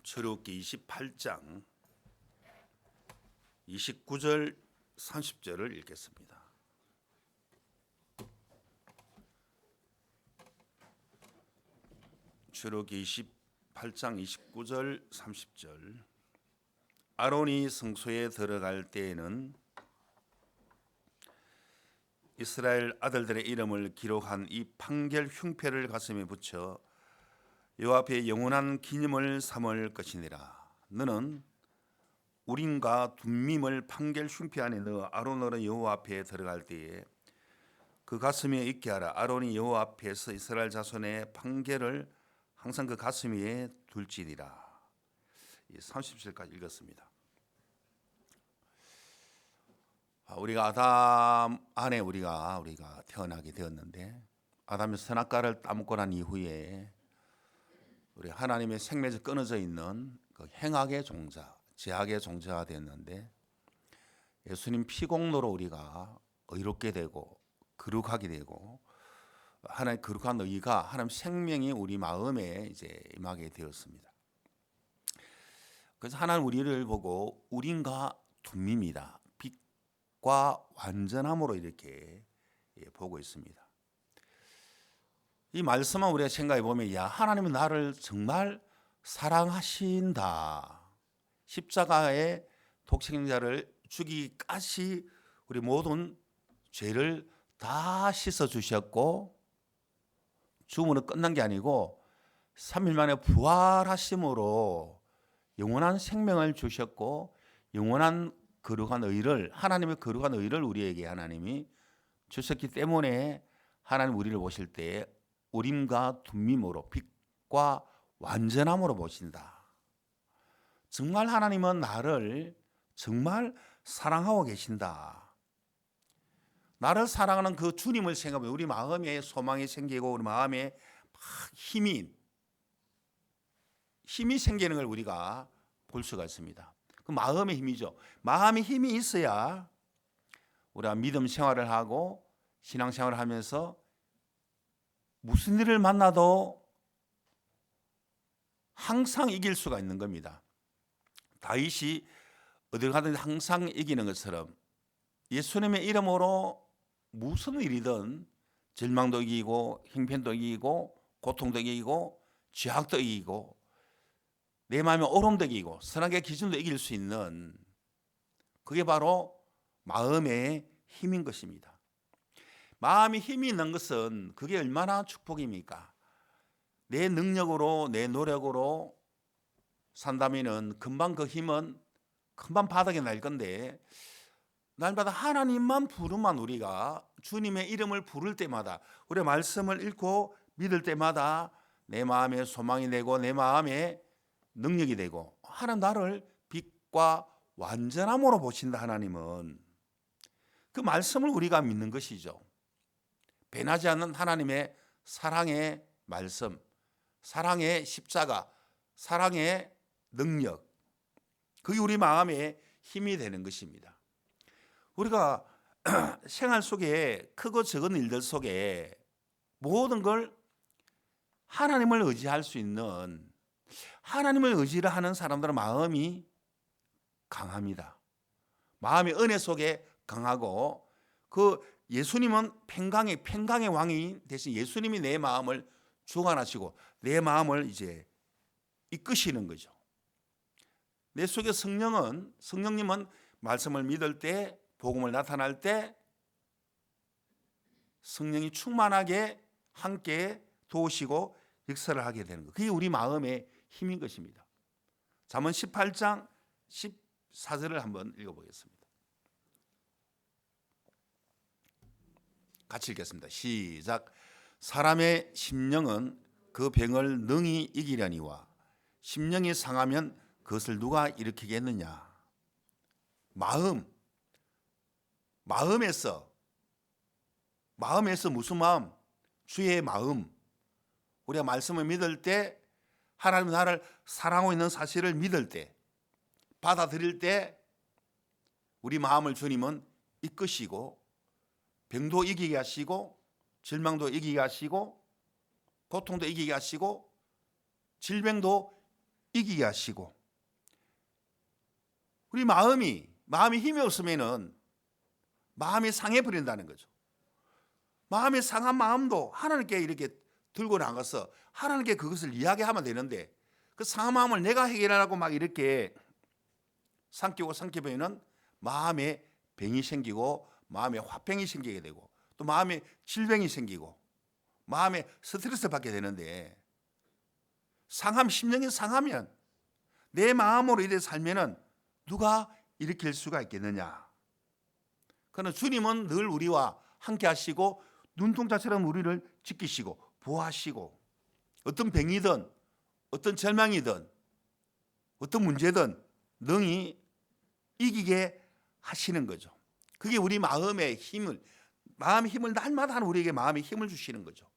출애굽기 28장 29절 30절을 읽겠습니다. 출애굽기 28장 29절 30절. 아론이 성소에 들어갈 때에는 이스라엘 아들들의 이름을 기록한 이 판결 흉패를 가슴에 붙여 여호와 앞에 영원한 기념을 삼을 것이니라. 너는 우림과 둠밈을 판결 흉패 안에 넣어 아론으로 여호와 앞에 들어갈 때에 그 가슴에 있게 하라. 아론이 여호와 앞에서 이스라엘 자손의 판결을 항상 그 가슴 위에 둘지니라. 30절까지 읽었습니다. 우리가 아담 안에 우리가 태어나게 되었는데, 아담의 선악과를 따먹고 난 이후에 우리 하나님의 생명에서 끊어져 있는 그 행악의 종자, 죄악의 종자가 됐는데, 예수님 피공로로 우리가 의롭게 되고 거룩하게 되고, 하나님의 거룩한 의가, 하나님 생명이 우리 마음에 이제 임하게 되었습니다. 그래서 하나님 우리를 보고 우림과 둠밈이다, 빛과 완전함으로 이렇게 보고 있습니다. 이 말씀만 우리가 생각해 보면, 야, 하나님은 나를 정말 사랑하신다. 십자가의 독생자를 죽이기까지 우리 모든 죄를 다 씻어 주셨고, 죽음으로 끝난 게 아니고 3일 만에 부활하심으로 영원한 생명을 주셨고, 영원한 거룩한 의를, 하나님의 거룩한 의를 우리에게 하나님이 주셨기 때문에 하나님 우리를 보실 때 우림과 둠밈으로, 빛과 완전함으로 보신다. 정말 하나님은 나를 정말 사랑하고 계신다. 나를 사랑하는 그 주님을 생각하면 우리 마음에 소망이 생기고 우리 마음에 힘이 생기는 걸 우리가 볼 수가 있습니다. 그 마음의 힘이죠. 마음의 힘이 있어야 우리가 믿음 생활을 하고 신앙 생활을 하면서 무슨 일을 만나도 항상 이길 수가 있는 겁니다. 다윗이 어딜 가든 항상 이기는 것처럼 예수님의 이름으로 무슨 일이든 절망도 이기고 형편도 이기고 고통도 이기고 죄악도 이기고 내 마음의 오름도 이기고 선악의 기준도 이길 수 있는, 그게 바로 마음의 힘인 것입니다. 마음이 힘이 있는 것은 그게 얼마나 축복입니까? 내 능력으로 내 노력으로 산다면은 금방 그 힘은 금방 바닥에 날 건데, 날마다 하나님만 부르면, 우리가 주님의 이름을 부를 때마다, 우리가 말씀을 읽고 믿을 때마다 내 마음에 소망이 되고 내 마음에 능력이 되고, 하나님 나를 빛과 완전함으로 보신다. 하나님은 그 말씀을 우리가 믿는 것이죠. 변하지 않는 하나님의 사랑의 말씀, 사랑의 십자가, 사랑의 능력, 그게 우리 마음에 힘이 되는 것입니다. 우리가 생활 속에 크고 작은 일들 속에 모든 걸 하나님을 의지할 수 있는, 하나님을 의지를 하는 사람들은 마음이 강합니다. 마음이 은혜 속에 강하고, 그 예수님은 평강의 왕이 대신 예수님이 내 마음을 주관하시고 내 마음을 이제 이끄시는 거죠. 내 속에 성령님은 말씀을 믿을 때, 복음을 나타날 때 성령이 충만하게 함께 도우시고 역사를 하게 되는 것, 그게 우리 마음의 힘인 것입니다. 잠언 18장 14절을 한번 읽어보겠습니다. 같이 읽겠습니다. 시작. 사람의 심령은 그 병을 능히 이기려니와 심령이 상하면 그것을 누가 일으키겠느냐. 마음에서 무슨 마음? 주의 마음. 우리가 말씀을 믿을 때, 하나님 나를 사랑하고 있는 사실을 믿을 때, 받아들일 때 우리 마음을 주님은 이끄시고 병도 이기게 하시고 절망도 이기게 하시고 고통도 이기게 하시고 질병도 이기게 하시고, 우리 마음이 힘이 없으면은 마음이 상해 버린다는 거죠. 마음이 상한 마음도 하나님께 이렇게 들고 나가서 하나님께 그것을 이야기하면 되는데, 그 상한 마음을 내가 해결하라고 막 이렇게 삼키면 마음에 병이 생기고 마음에 화병이 생기게 되고 또 마음에 질병이 생기고 마음에 스트레스 받게 되는데, 심령이 상하면 내 마음으로 이래 살면은 누가 일으킬 수가 있겠느냐. 그러나 주님은 늘 우리와 함께 하시고 눈동자처럼 우리를 지키시고 보호하시고, 어떤 병이든 어떤 절망이든 어떤 문제든 능히 이기게 하시는 거죠. 그게 우리 마음의 힘을 날마다 우리에게 마음의 힘을 주시는 거죠.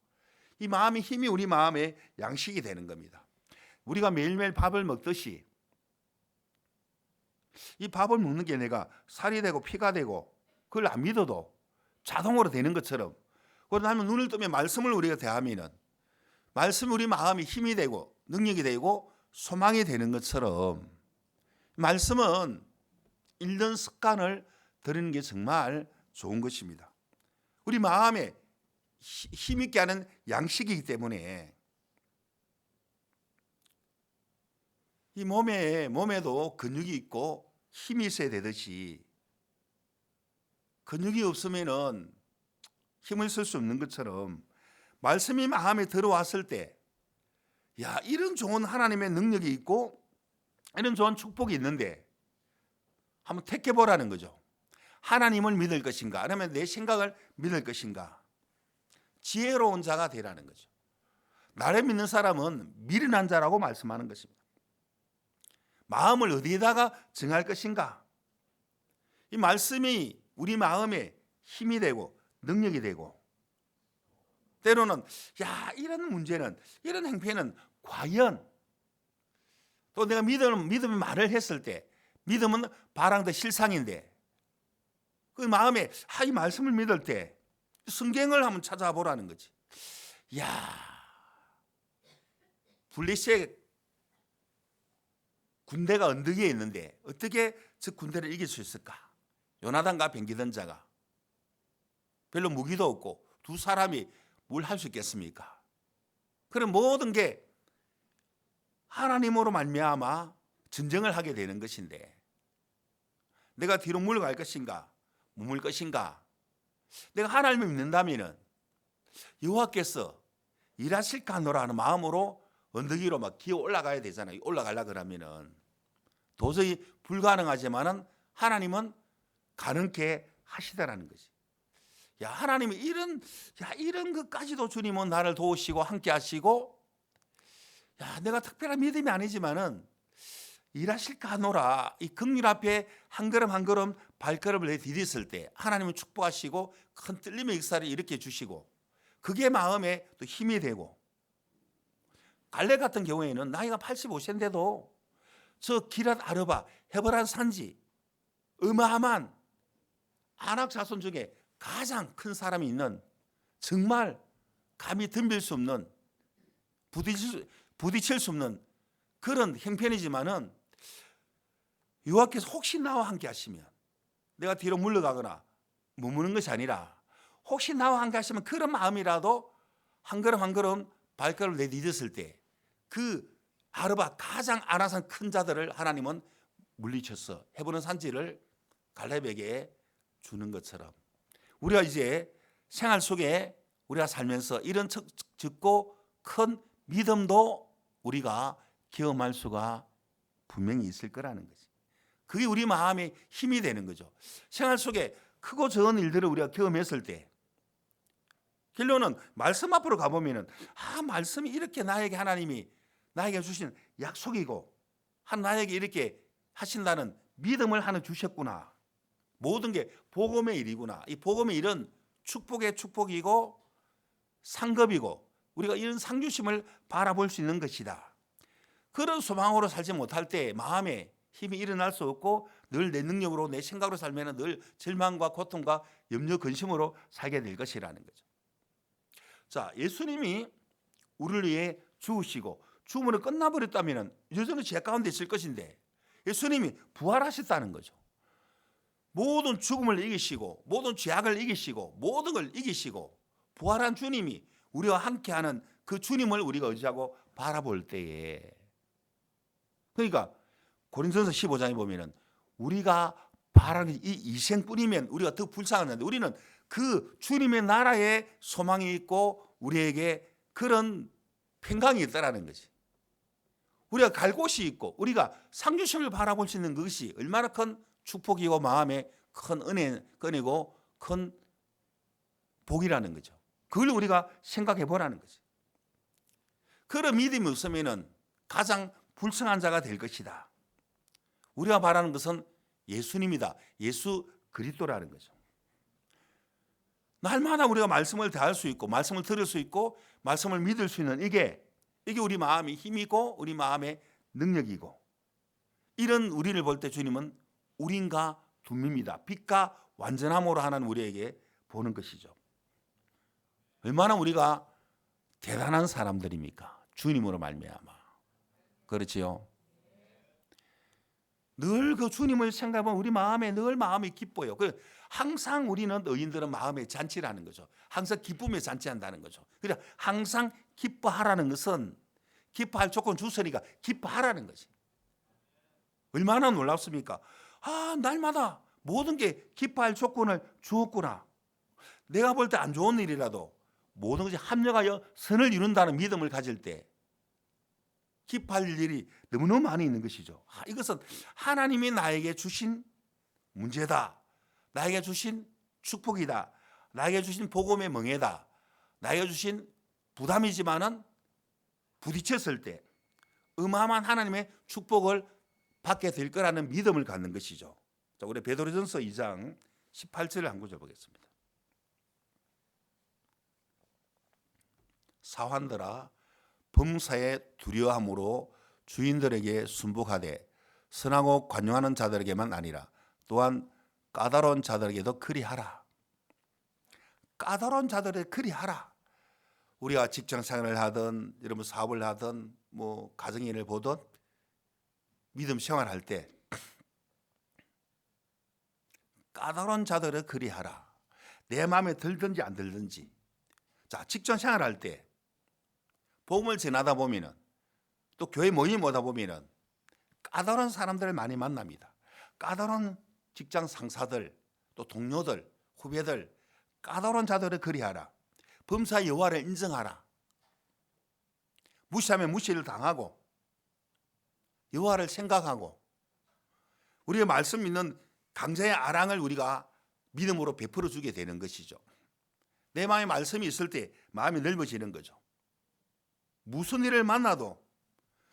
이 마음의 힘이 우리 마음의 양식이 되는 겁니다. 우리가 매일매일 밥을 먹듯이 이 밥을 먹는 게 내가 살이 되고 피가 되고 그걸 안 믿어도 자동으로 되는 것처럼, 그러면 눈을 뜨면 말씀을 우리가 대하면은 말씀이 우리 마음이 힘이 되고 능력이 되고 소망이 되는 것처럼, 말씀은 읽는 습관을 들이는 게 정말 좋은 것입니다. 우리 마음에 힘있게 하는 양식이기 때문에 이 몸에도 근육이 있고 힘이 있어야 되듯이, 근육이 없으면은 힘을 쓸 수 없는 것처럼 말씀이 마음에 들어왔을 때, 야, 이런 좋은 하나님의 능력이 있고 이런 좋은 축복이 있는데 한번 택해보라는 거죠. 하나님을 믿을 것인가 아니면 내 생각을 믿을 것인가. 지혜로운 자가 되라는 거죠. 나를 믿는 사람은 미련한 자라고 말씀하는 것입니다. 마음을 어디에다가 정할 것인가. 이 말씀이 우리 마음에 힘이 되고 능력이 되고, 때로는 이런 문제는, 이런 행패는 과연, 또 내가 믿음의 말을 했을 때, 믿음은 바랑도 실상인데 그 마음에 이 말씀을 믿을 때 성경을 한번 찾아보라는 거지. 블레셋 군대가 언덕 위에 있는데 어떻게 저 군대를 이길 수 있을까? 요나단과 병기던 자가 별로 무기도 없고 두 사람이 뭘 할 수 있겠습니까? 그런 모든 게 하나님으로 말미암아 전쟁을 하게 되는 것인데, 내가 뒤로 물러갈 것인가 머물 것인가. 내가 하나님을 믿는다면 여호와께서 일하실까 하노라 하는 마음으로 언덕 위로 막 기어 올라가야 되잖아요. 올라가려 그러면은 도저히 불가능하지만은 하나님은 가능케 하시다라는 거지. 하나님이 이런 것까지도 주님은 나를 도우시고 함께 하시고, 내가 특별한 믿음이 아니지만은 일하실까 하노라, 이 긍휼 앞에 한 걸음 한 걸음 발걸음을 내디뎠을 때 하나님은 축복하시고 큰 뚫림의 역사를 일으켜 주시고, 그게 마음에 또 힘이 되고, 갈렙 같은 경우에는 나이가 85세인데도 저 기랏 아르바 헤브란 산지 어마어마한 아낙 자손 중에 가장 큰 사람이 있는, 정말 감히 덤빌 수 없는, 부딪힐 수 없는 그런 형편이지만은 여호와께서 혹시 나와 함께 하시면, 내가 뒤로 물러가거나 머무는 것이 아니라 혹시 나와 함께 하시면 그런 마음이라도 한 걸음 한 걸음 발걸음을 내딛었을 때 그 아르바 가장 아나산 큰 자들을 하나님은 물리쳤어. 헤브론 산지를 갈렙에게 주는 것처럼, 우리가 이제 생활 속에 우리가 살면서 이런 적고 큰 믿음도 우리가 경험할 수가 분명히 있을 거라는 거지. 그게 우리 마음의 힘이 되는 거죠. 생활 속에 크고 작은 일들을 우리가 경험했을 때 결론은 말씀 앞으로 가보면은 말씀이 이렇게 나에게 하나님이 나에게 주신 약속이고 나에게 이렇게 하신다는 믿음을 하나 주셨구나. 모든 게 복음의 일이구나. 이 복음의 일은 축복의 축복이고 상급이고 우리가 이런 상주심을 바라볼 수 있는 것이다. 그런 소망으로 살지 못할 때 마음에 힘이 일어날 수 없고 늘 내 능력으로 내 생각으로 살면 늘 절망과 고통과 염려 근심으로 살게 될 것이라는 거죠. 자, 예수님이 우리를 위해 죽으시고 죽음으로 끝나버렸다면 여전히 죄 가운데 있을 것인데 예수님이 부활하셨다는 거죠. 모든 죽음을 이기시고 모든 죄악을 이기시고 모든 걸 이기시고 부활한 주님이 우리와 함께하는 그 주님을 우리가 의지하고 바라볼 때에, 그러니까 고린도전서 15장에 보면은 우리가 바라는 이 이생뿐이면 우리가 더 불쌍한데 우리는 그 주님의 나라에 소망이 있고 우리에게 그런 평강이 있다라는 거지. 우리가 갈 곳이 있고 우리가 상주심을 바라볼 수 있는 것이 얼마나 큰 축복이고 마음에 큰 은혜고 큰 복이라는 거죠. 그걸 우리가 생각해 보라는 거지. 그런 믿음이 없으면 가장 불쌍한 자가 될 것이다. 우리가 바라는 것은 예수님이다. 예수 그리스도라는 거죠. 날마다 우리가 말씀을 대할 수 있고 말씀을 들을 수 있고 말씀을 믿을 수 있는 이게 우리 마음의 힘이고 우리 마음의 능력이고, 이런 우리를 볼 때 주님은 우린가 둠입니다. 빛과 완전함으로 하나님 우리에게 보는 것이죠. 얼마나 우리가 대단한 사람들입니까? 주님으로 말미암아. 그렇지요. 늘 그 주님을 생각하면 우리 마음에 늘 마음이 기뻐요. 항상 우리는 의인들은 마음의 잔치라는 거죠. 항상 기쁨에 잔치한다는 거죠. 그러니까 항상 기뻐하라는 것은 기뻐할 조건 주시니까 기뻐하라는 거지. 얼마나 놀랍습니까? 날마다 모든 게 기뻐할 조건을 주었구나. 내가 볼 때 안 좋은 일이라도 모든 것이 합력하여 선을 이룬다는 믿음을 가질 때 기뻐할 일이 너무너무 많이 있는 것이죠. 이것은 하나님이 나에게 주신 문제다. 나에게 주신 축복이다. 나에게 주신 복음의 멍에다. 나에게 주신 부담이지만은 부딪혔을 때 어마어마한 하나님의 축복을 받게 될 거라는 믿음을 갖는 것이죠. 자, 우리 베드로전서 2장 18절을 한 구절 보겠습니다. 사환들아, 범사에 두려워함으로 주인들에게 순복하되 선하고 관용하는 자들에게만 아니라 또한 까다로운 자들에게도 그리하라. 까다로운 자들에게 그리하라. 우리가 직장생활을 하든 여러분 사업을 하든 뭐 가정일을 보든 믿음 생활할 때 까다로운 자들을 그리하라. 내 마음에 들든지 안 들든지. 자, 직장생활할 때 복음을 전하다 보면은 또 교회 모임 오다 보면은 까다로운 사람들을 많이 만납니다. 까다로운 직장 상사들, 또 동료들, 후배들, 까다로운 자들을 그리하라. 범사의 여호와를 인정하라. 무시하면 무시를 당하고 여호와를 생각하고 우리의 말씀 있는 강자의 아랑을 우리가 믿음으로 베풀어 주게 되는 것이죠. 내 마음에 말씀이 있을 때 마음이 넓어지는 거죠. 무슨 일을 만나도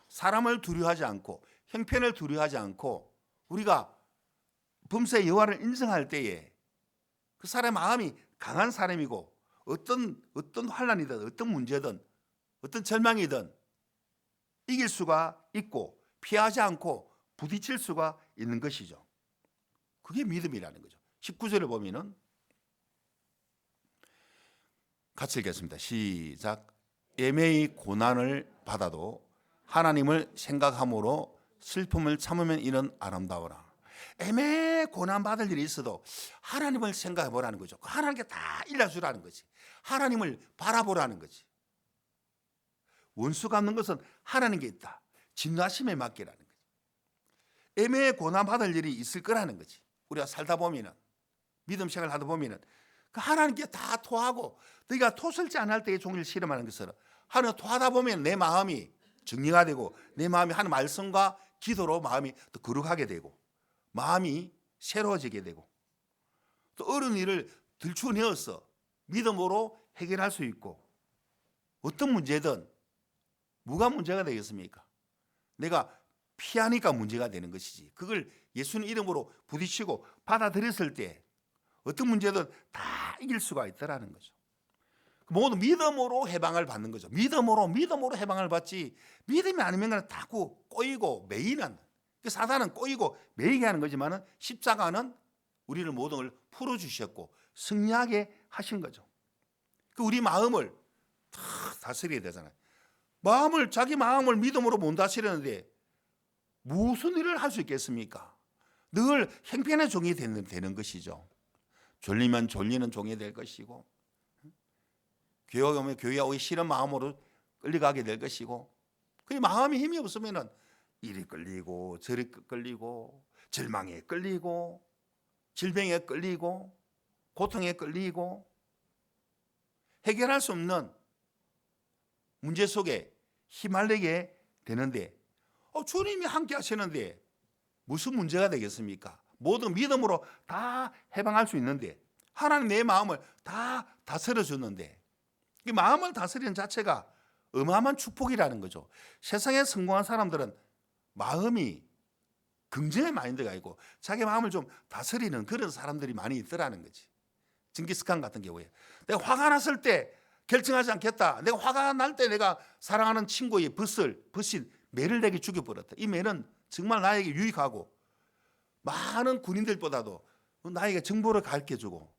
사람을 두려워하지 않고 형편을 두려워하지 않고 우리가 범사의 여호와를 인정할 때에 그 사람의 마음이 강한 사람이고 어떤 환난이든 어떤 문제든 어떤 절망이든 이길 수가 있고 피하지 않고 부딪힐 수가 있는 것이죠. 그게 믿음이라는 거죠. 19절을 보면은 같이 읽겠습니다. 시작. 애매히 고난을 받아도 하나님을 생각함으로 슬픔을 참으면 이는 아름다워라. 애매히 고난 받을 일이 있어도 하나님을 생각해 보라는 거죠. 하나님께 다 일러주라는 거지. 하나님을 바라보라는 거지. 원수 갚는 것은 하나님께 있다. 진노하심에 맡기라는 거지. 애매히 고난 받을 일이 있을 거라는 거지. 우리가 살다 보면은 믿음 생활을 하다 보면은 그 하나님께 다 토하고 너희가 토설지 않을 때의 종일 실험하는 것처럼 하나님 토하다 보면 내 마음이 정리가 되고 내 마음이 하나님 말씀과 기도로 마음이 또 거룩하게 되고 마음이 새로워지게 되고 또 어려운 일을 들추어내어서 믿음으로 해결할 수 있고 어떤 문제든 뭐가 문제가 되겠습니까? 내가 피하니까 문제가 되는 것이지. 그걸 예수님 이름으로 부딪히고 받아들였을 때 어떤 문제든 다 이길 수가 있다라는 거죠. 모두 믿음으로 해방을 받는 거죠. 믿음으로 해방을 받지 믿음이 아니면 다 꼬이고 매이는 사단은 꼬이고 매이게 하는 거지만 십자가는 우리를 모든 걸 풀어주셨고 승리하게 하신 거죠. 우리 마음을 다 다스려야 되잖아요. 자기 마음을 믿음으로 못 다스리는데 무슨 일을 할 수 있겠습니까? 늘 형편의 종이 되는 것이죠. 졸리면 졸리는 종이 될 것이고, 교회 오면 교회 오기 싫은 마음으로 끌려가게 될 것이고, 그 마음이 힘이 없으면 이리 끌리고 저리 끌리고 절망에 끌리고 질병에 끌리고 고통에 끌리고 해결할 수 없는 문제 속에 휘말리게 되는데, 주님이 함께 하시는데 무슨 문제가 되겠습니까? 모든 믿음으로 다 해방할 수 있는데, 하나님 내 마음을 다 다스려 주는데, 이 마음을 다스리는 자체가 어마어마한 축복이라는 거죠. 세상에 성공한 사람들은 마음이 긍정의 마인드가 있고 자기 마음을 좀 다스리는 그런 사람들이 많이 있더라는 거지. 징기스칸 같은 경우에 내가 화가 났을 때 결정하지 않겠다. 내가 화가 날 때 내가 사랑하는 친구의 벗인 매를 내게 죽여버렸다. 이 매는 정말 나에게 유익하고 많은 군인들보다도 나에게 정보를 가르쳐주고,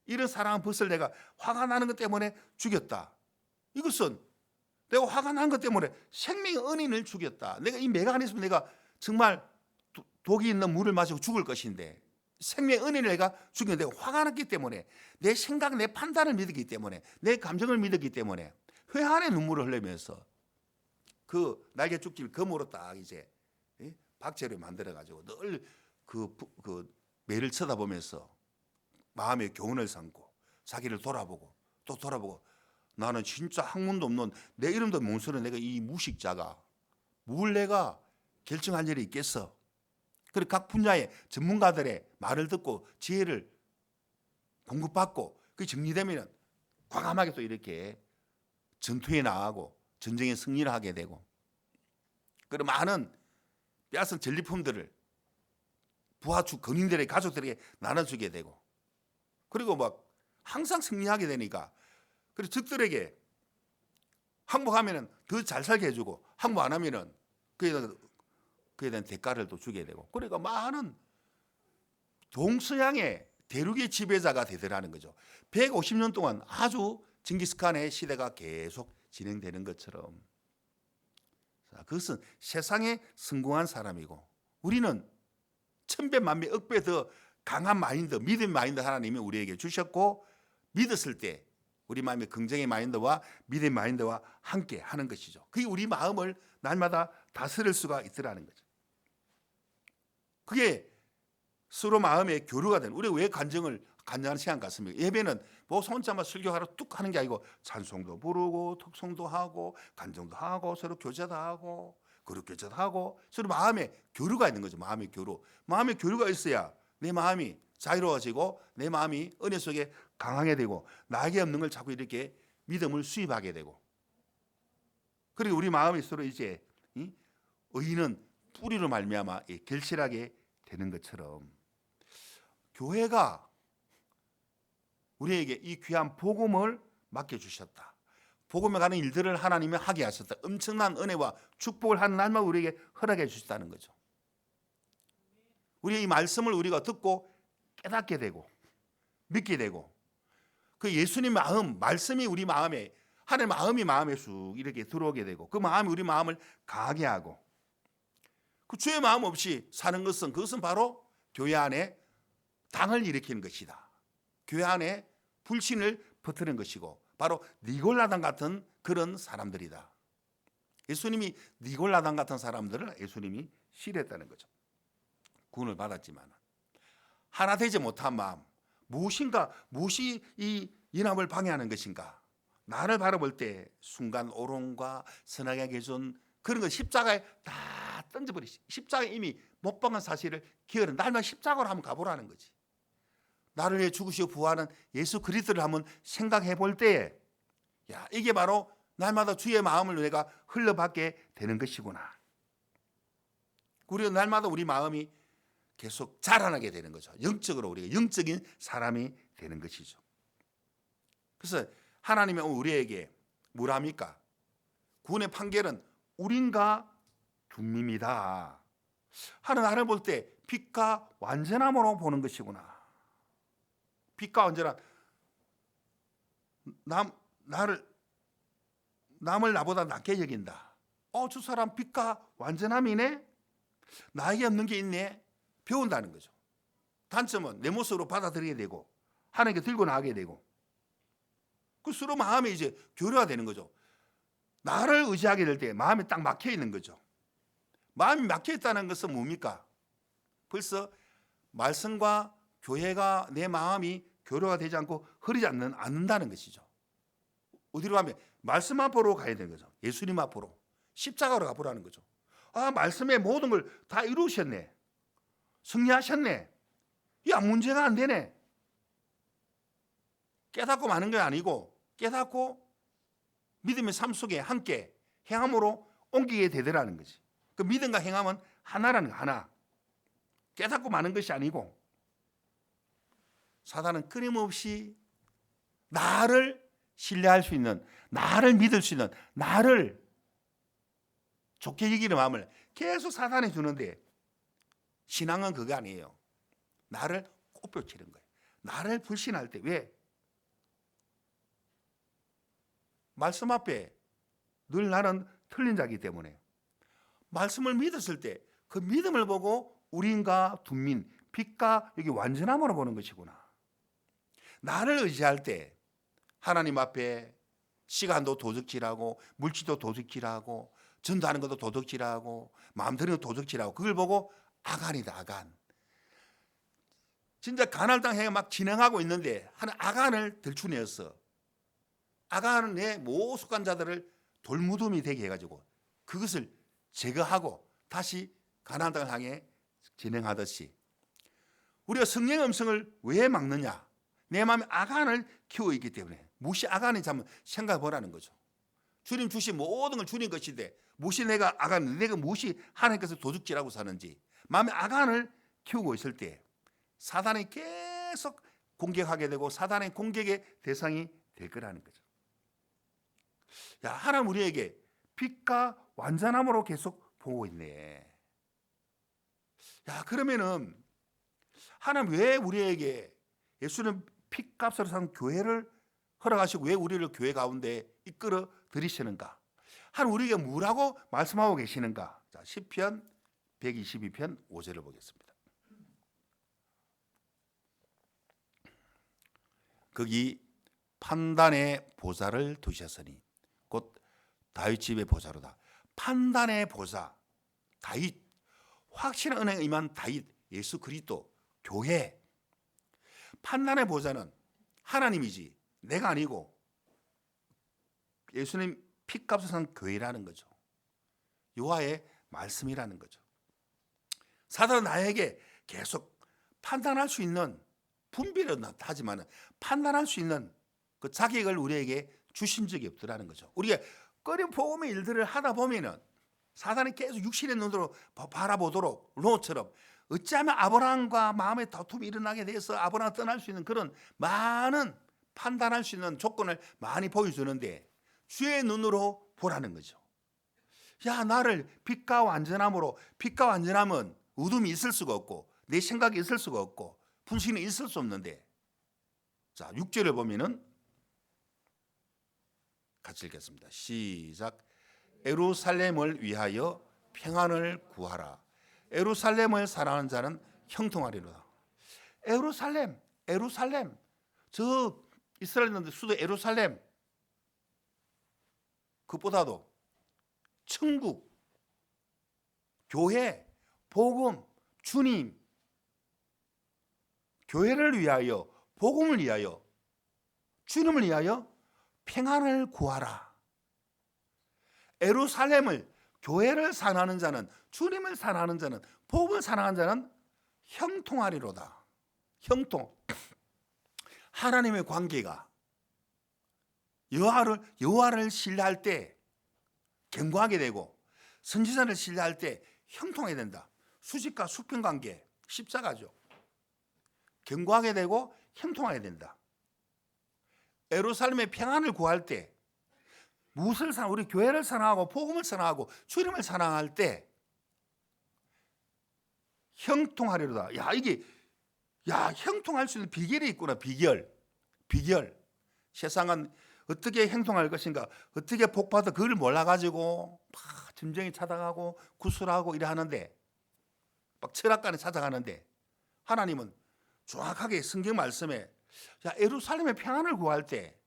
이런 사랑한 벗을 내가 화가 나는 것 때문에 죽였다. 이것은 내가 화가 난 것 때문에 생명의 은인을 죽였다. 내가 이 매가 안 있으면 내가 정말 독이 있는 물을 마시고 죽을 것인데, 생명의 은인을 내가 죽였는데 화가 났기 때문에, 내 생각, 내 판단을 믿었기 때문에, 내 감정을 믿었기 때문에 회한의 눈물을 흘리면서 그 날개 죽기를 검으로 딱 이제 박제를 만들어 가지고 늘 그 매를 쳐다보면서 마음의 교훈을 삼고 자기를 돌아보고 또 돌아보고, 나는 진짜 학문도 없는, 내 이름도 못 쓰는 내가 이 무식자가 뭘 내가 결정할 일이 있겠어. 그리고 각 분야의 전문가들의 말을 듣고 지혜를 공급받고 그 정리되면 과감하게 또 이렇게 전투에 나가고 전쟁에 승리를 하게 되고, 그리고 많은 빼앗은 전리품들을 부하축 근인들의 가족들에게 나눠주게 되고, 그리고 막 항상 승리하게 되니까, 그리고 적들에게 항복하면은 더 잘 살게 해주고, 항복 안 하면은 그에 대한 대가를 또 주게 되고, 그러니까 많은 동서양의 대륙의 지배자가 되더라는 거죠. 150년 동안 아주 징기스칸의 시대가 계속 진행되는 것처럼, 그것은 세상에 성공한 사람이고, 우리는 천배 만배 억배 더 강한 마인드, 믿음의 마인드 하나님이 우리에게 주셨고, 믿었을 때 우리 마음의 긍정의 마인드와 믿음의 마인드와 함께 하는 것이죠. 그게 우리 마음을 날마다 다스릴 수가 있더라는 거죠. 그게 서로 마음의 교류가 되는, 우리가 왜 간증하는 시간 같습니까? 예배는 뭐 혼자만 설교하러 뚝 하는 게 아니고 찬송도 부르고 특송도 하고 간증도 하고 서로 교제도 하고 그룹 교제도 하고 서로 마음의 교류가 있는 거죠. 마음의 교류. 마음의 교류가 있어야 내 마음이 자유로워지고 내 마음이 은혜 속에 강하게 되고 나에게 없는 걸 자꾸 이렇게 믿음을 수입하게 되고, 그리고 우리 마음이 서로 이제 의인은 뿌리로 말미암아 결실하게 되는 것처럼, 교회가 우리에게 이 귀한 복음을 맡겨주셨다. 복음에 가는 일들을 하나님이 하게 하셨다. 엄청난 은혜와 축복을 하는 날만 우리에게 허락해 주셨다는 거죠. 우리의 이 말씀을 우리가 듣고 깨닫게 되고 믿게 되고, 그 예수님 마음, 말씀이 우리 마음에, 하나님 마음이 마음에 쑥 이렇게 들어오게 되고, 그 마음이 우리 마음을 강하게 하고, 그 주의 마음 없이 사는 것은, 그것은 바로 교회 안에 당을 일으키는 것이다. 교회 안에 불신을 퍼뜨리는 것이고, 바로 니골라당 같은 그런 사람들이다. 예수님이 니골라당 같은 사람들을 예수님이 싫어했다는 거죠. 구원을 받았지만 하나 되지 못한 마음, 무엇이 이 연합을 방해하는 것인가? 나를 바라볼 때 순간 오론과 선하게 해준 그런 건 십자가에 다 던져버리, 십자가에 이미 못 박은 사실을 기억을, 날만 십자가로 한번 가보라는 거지. 나를 위해 죽으시고 부활하는 예수 그리스도를 한번 생각해 볼 때에, 야, 이게 바로 날마다 주의 마음을 내가 흘려받게 되는 것이구나. 우리가 날마다 우리 마음이 계속 자라나게 되는 거죠. 영적으로 우리가 영적인 사람이 되는 것이죠. 그래서 하나님은 우리에게 뭐랍니까? 구원의 판결은 우린가 둠입니다. 하나님 나를 볼 때 빛과 완전함으로 보는 것이구나. 빛과 완전한 나를 남을 나보다 낮게 여긴다. 저 사람 빛과 완전함이네. 나에게 없는 게 있네. 배운다는 거죠. 단점은 내 모습으로 받아들이게 되고 하나님께 들고 나가게 되고 그 서로 마음이 이제 교류가 되는 거죠. 나를 의지하게 될 때 마음이 딱 막혀 있는 거죠. 마음이 막혀 있다는 것은 뭡니까? 벌써 말씀과 교회가 내 마음이 교류가 되지 않고 흐르지 않는다는 것이죠. 어디로 가면 말씀 앞으로 가야 되는 거죠. 예수님 앞으로 십자가로 가보라는 거죠. 말씀의 모든 걸 다 이루셨네. 승리하셨네. 야, 문제가 안 되네. 깨닫고 마는 게 아니고 깨닫고 믿음의 삶 속에 함께 행함으로 옮기게 되더라는 거지. 그 믿음과 행함은 하나라는 거, 하나. 깨닫고 마는 것이 아니고 사단은 끊임없이 나를 신뢰할 수 있는, 나를 믿을 수 있는, 나를 좋게 여기는 마음을 계속 사단이 주는데 신앙은 그거 아니에요. 나를 꼽혀치는 거예요. 나를 불신할 때 왜? 말씀 앞에 늘 나는 틀린 자이기 때문에 말씀을 믿었을 때 그 믿음을 보고 우리인가 둔민, 빛과 여기 완전함으로 보는 것이구나. 나를 의지할 때 하나님 앞에 시간도 도둑질하고 물질도 도둑질하고 전도하는 것도 도둑질하고 마음 드리는 것도 도둑질하고 그걸 보고 아간이다, 아간. 진짜 가나안 땅에 막 진행하고 있는데 한 아간을 들추내었어. 아간은 내 모속한 자들을 돌무덤이 되게 해가지고 그것을 제거하고 다시 가나안 땅을 향해 진행하듯이 우리가 성령의 음성을 왜 막느냐? 내 마음에 아간을 키우고 있기 때문에 무엇이 아간인지 한번 생각해 보라는 거죠. 주님 주신 모든 걸 주님 것인데 무엇이 내가 아간, 내가 무엇이 하나님께서 도둑질하고 사는지 마음에 아간을 키우고 있을 때 사단이 계속 공격하게 되고 사단의 공격의 대상이 될 거라는 거죠. 야, 하나님 우리에게 빛과 완전함으로 계속 보고 있네. 야, 그러면은 하나님 왜 우리에게 예수는 핏값으로 산 교회를 허락하시고 왜 우리를 교회 가운데 이끌어 들이시는가? 하나님 우리에게 뭐라고 말씀하고 계시는가? 자, 시편 122편 5절을 보겠습니다. 거기 판단의 보좌를 두셨으니 곧 다윗 집의 보좌로다. 판단의 보좌, 다윗, 확실한 은혜가 임한 다윗, 예수 그리스도, 교회. 판단의 보좌는 하나님이지 내가 아니고 예수님 핏값을 산 교회라는 거죠. 여호와의 말씀이라는 거죠. 사단은 나에게 계속 판단할 수 있는 분별은 하지만 판단할 수 있는 그 자격을 우리에게 주신 적이 없더라는 거죠. 우리가 꺼린 복음의 일들을 하다 보면은 사단이 계속 육신의 눈으로 바라보도록 롯처럼 어찌하면 아브라함과 마음의 다툼이 일어나게 돼서 아브라함을 떠날 수 있는 그런 많은 판단할 수 있는 조건을 많이 보여주는데 주의 눈으로 보라는 거죠. 야, 나를 빛과 완전함으로, 빛과 완전함은 어둠이 있을 수가 없고 내 생각이 있을 수가 없고 분신이 있을 수 없는데, 자 6절을 보면은 같이 읽겠습니다. 시작. 예루살렘을 위하여 평안을 구하라. 예루살렘을 사랑하는 자는 형통하리로다. 예루살렘, 예루살렘. 저 이스라엘 수도 예루살렘. 그보다도 천국, 교회, 복음, 주님, 교회를 위하여, 복음을 위하여, 주님을 위하여 평안을 구하라. 예루살렘을, 교회를 사랑하는 자는, 주님을 사랑하는 자는, 복음을 사랑하는 자는 형통하리로다. 형통. 하나님의 관계가 여호와를 신뢰할 때 견고하게 되고 선지자를 신뢰할 때 형통해야 된다. 수직과 수평 관계, 십자가죠. 견고하게 되고 형통하게 된다. 예루살렘의 평안을 구할 때 무엇을 사랑, 우리 교회를 사랑하고 복음을 사랑하고 주님을 사랑할 때 형통하리로다. 형통할 수 있는 비결이 있구나. 비결. 세상은 어떻게 행동할 것인가, 어떻게 복받아 그걸 몰라가지고 막 점쟁이 찾아가고 구술하고 이래 하는데, 막 철학관에 찾아가는데, 하나님은 정확하게 성경 말씀에 자, 예루살렘의 평안을 구할 때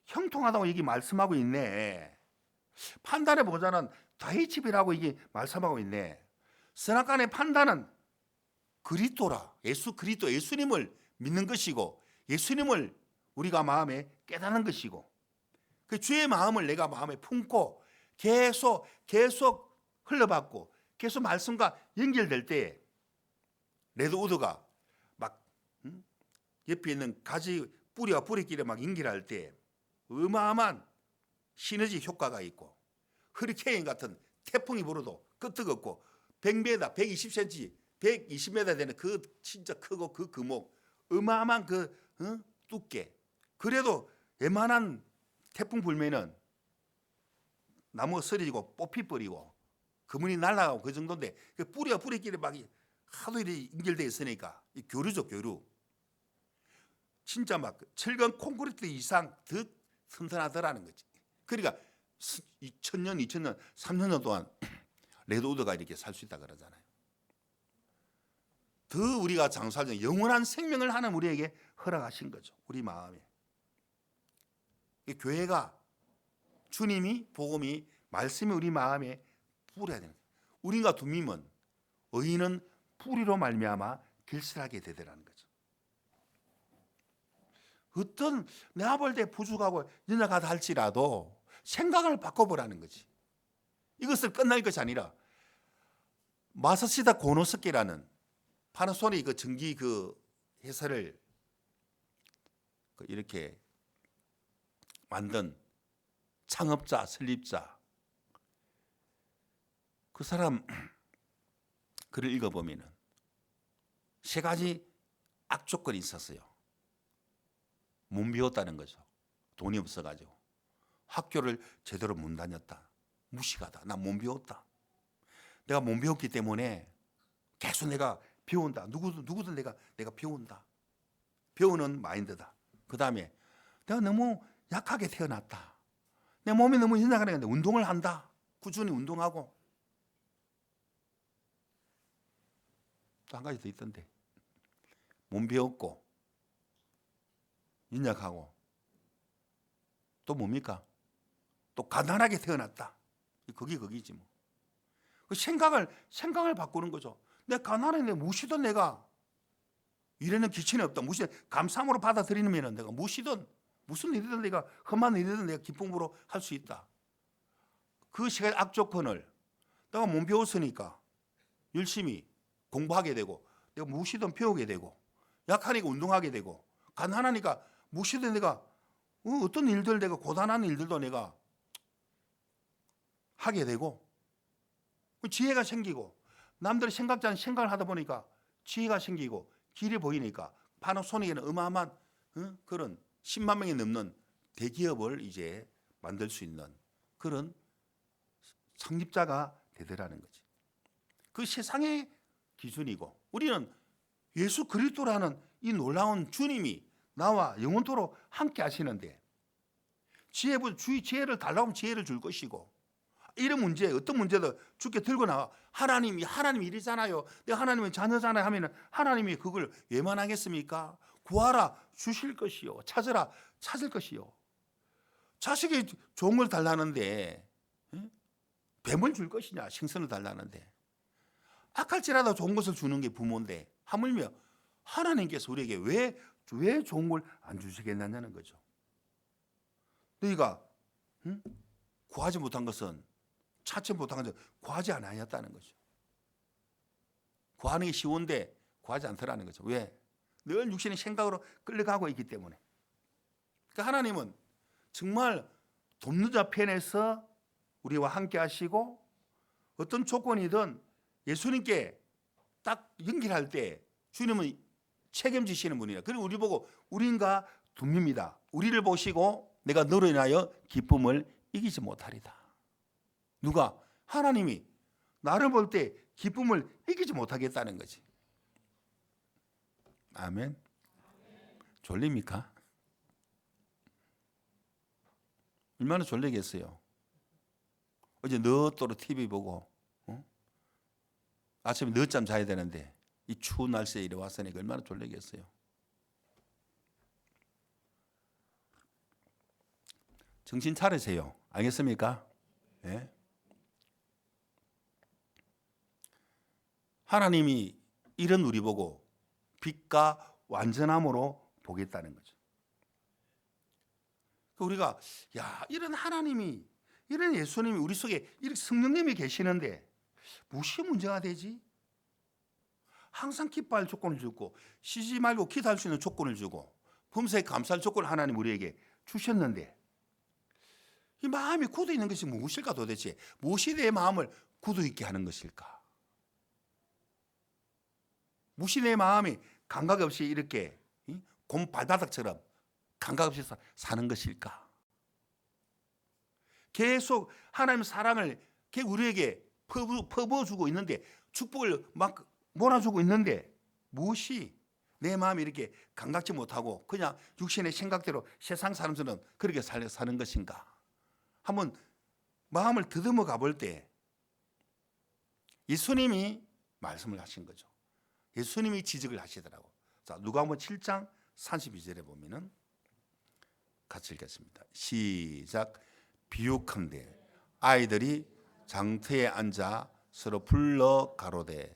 형통하다고 여기 말씀하고 있네. 판단해 보자는 다윗 집이라고 이게 말씀하고 있네. 선악간의 판단은 그리스도라, 예수 그리스도, 예수님을 믿는 것이고, 예수님을 우리가 마음에 깨닫는 것이고, 그 주의 마음을 내가 마음에 품고 계속 흘러받고 계속 말씀과 연결될 때 레드 우드가 막 옆에 있는 가지 뿌리와 뿌리끼리 막 연결할 때 어마어마한 시너지 효과가 있고, 허리케인 같은 태풍이 불어도 끄떡없고, 100m, 120cm, 120m 되는 그 진짜 크고 그 금옥, 어마어마한 그 두께, 그래도 웬만한 태풍 불면은 나무가 쓰러지고 뽑히 버리고 그물이 날아가고 그 정도인데, 그 뿌리와 뿌리끼리 막 하도 이렇게 연결되어 있으니까 교류죠, 교류. 진짜 막 철근 콘크리트 이상 더 튼튼하더라는 거지. 그러니까 2000년, 2000년, 3000년 동안 레드우드가 이렇게 살 수 있다 그러잖아요. 더 우리가 장수할 때 영원한 생명을 하나님 우리에게 허락하신 거죠. 우리 마음에. 교회가 주님이 복음이 말씀이 우리 마음에 뿌려야 되는 거예요. 우리가 두밈은 의인은 뿌리로 말미암아 결실하게 되더라는 거죠. 어떤 내가 볼 때 부족하고 연약하다 할지라도 생각을 바꿔보라는 거지. 이것을 끝날 것이 아니라 마사시다 고노스케라는 파나소닉 그 전기 그 회사를 이렇게 만든 창업자, 설립자, 그 사람 글을 읽어보면 세 가지 악조건이 있었어요. 못 배웠다는 거죠. 돈이 없어가지고. 학교를 제대로 못 다녔다. 무식하다. 나 못 배웠다. 내가 못 배웠기 때문에 계속 내가 배운다. 누구든 내가 배운다. 배우는 마인드다. 그 다음에 내가 너무 약하게 태어났다. 내 몸이 너무 연약하니까 운동을 한다. 꾸준히 운동하고. 또 한 가지 더 있던데. 못 배웠고 연약하고 또 뭡니까? 또 가난하게 태어났다. 거기지 뭐. 그 생각을 바꾸는 거죠. 내가 가난한데 무시든 내가 일에는 기천이 없다. 무시 감사함으로 받아들이면 내가 무시든 무슨 일이든 내가 험한 일이든 내가 기쁨으로 할 수 있다. 그 세 가지 악조건을 내가 못 배웠으니까 열심히 공부하게 되고, 내가 무시든 배우게 되고, 약하니까 운동하게 되고, 가난하니까 무시든 내가 어떤 일들 내가 고단한 일들도 내가 하게 되고, 지혜가 생기고, 남들이 생각지 않은 생각을 하다 보니까 지혜가 생기고 길이 보이니까 파나소닉에는 어마어마한 그런 10만 명이 넘는 대기업을 이제 만들 수 있는 그런 창립자가 되더라는 거지. 그 세상의 기준이고, 우리는 예수 그리스도라는 이 놀라운 주님이 나와 영원토록 함께 하시는데, 지혜를 달라고 하면 지혜를 줄 것이고, 이런 문제, 어떤 문제도 주께 들고 나와. 하나님 일이잖아요. 내가 하나님의 자녀잖아요 하면 하나님이 그걸 외면하겠습니까? 구하라 주실 것이요. 찾으라 찾을 것이요. 자식이 좋은 걸 달라는데 뱀을 줄 것이냐, 생선을 달라는데. 악할지라도 좋은 것을 주는 게 부모인데 하물며 하나님께서 우리에게 왜 좋은 걸 안 주시겠느냐는 거죠. 너희가 구하지 못한 것은, 찾지 못한 것은 구하지 않았다는 거죠. 구하는 게 쉬운데 구하지 않더라는 거죠. 왜? 늘 육신의 생각으로 끌려가고 있기 때문에. 그러니까 하나님은 정말 돕는 자 편에서 우리와 함께 하시고, 어떤 조건이든 예수님께 딱 연결할 때 주님은 책임지시는 분이라. 그리고 우리 보고 우리인가 둠입니다. 우리를 보시고 내가 너로 인하여 기쁨을 이기지 못하리다. 누가? 하나님이 나를 볼 때 기쁨을 이기지 못하겠다는 거지. 아멘. 졸립니까? 얼마나 졸리겠어요. 어제 늦도록 TV 보고 아침에 늦잠 자야 되는데 이 추운 날씨에 이래 왔으니까 얼마나 졸리겠어요. 정신 차리세요. 알겠습니까? 네. 하나님이 이런 우리 보고 빛과 완전함으로 보겠다는 거죠. 우리가 이런 하나님이, 이런 예수님이 우리 속에 이렇게 성령님이 계시는데 무엇이 문제가 되지? 항상 기뻐할 조건을 주고 쉬지 말고 기도할 수 있는 조건을 주고 범사에 감사할 조건을 하나님 우리에게 주셨는데 이 마음이 굳어 있는 것이 무엇일까 도대체? 무엇이 내 마음을 굳어 있게 하는 것일까? 무엇이 내 마음이 감각 없이 이렇게 곰 발바닥처럼 감각 없이 사는 것일까? 계속 하나님의 사랑을 우리에게 퍼부어주고 있는데 축복을 막 몰아주고 있는데 무엇이 내 마음이 이렇게 감각지 못하고 그냥 육신의 생각대로 세상 사람들은 그렇게 사는 것인가? 한번 마음을 더듬어 가볼 때 예수님이 말씀을 하신 거죠. 예수님이 지적을 하시더라고. 자, 누가복음 7장 32절에 보면은 같이 읽겠습니다. 시작. 비유컨대 아이들이 장터에 앉아 서로 불러 가로되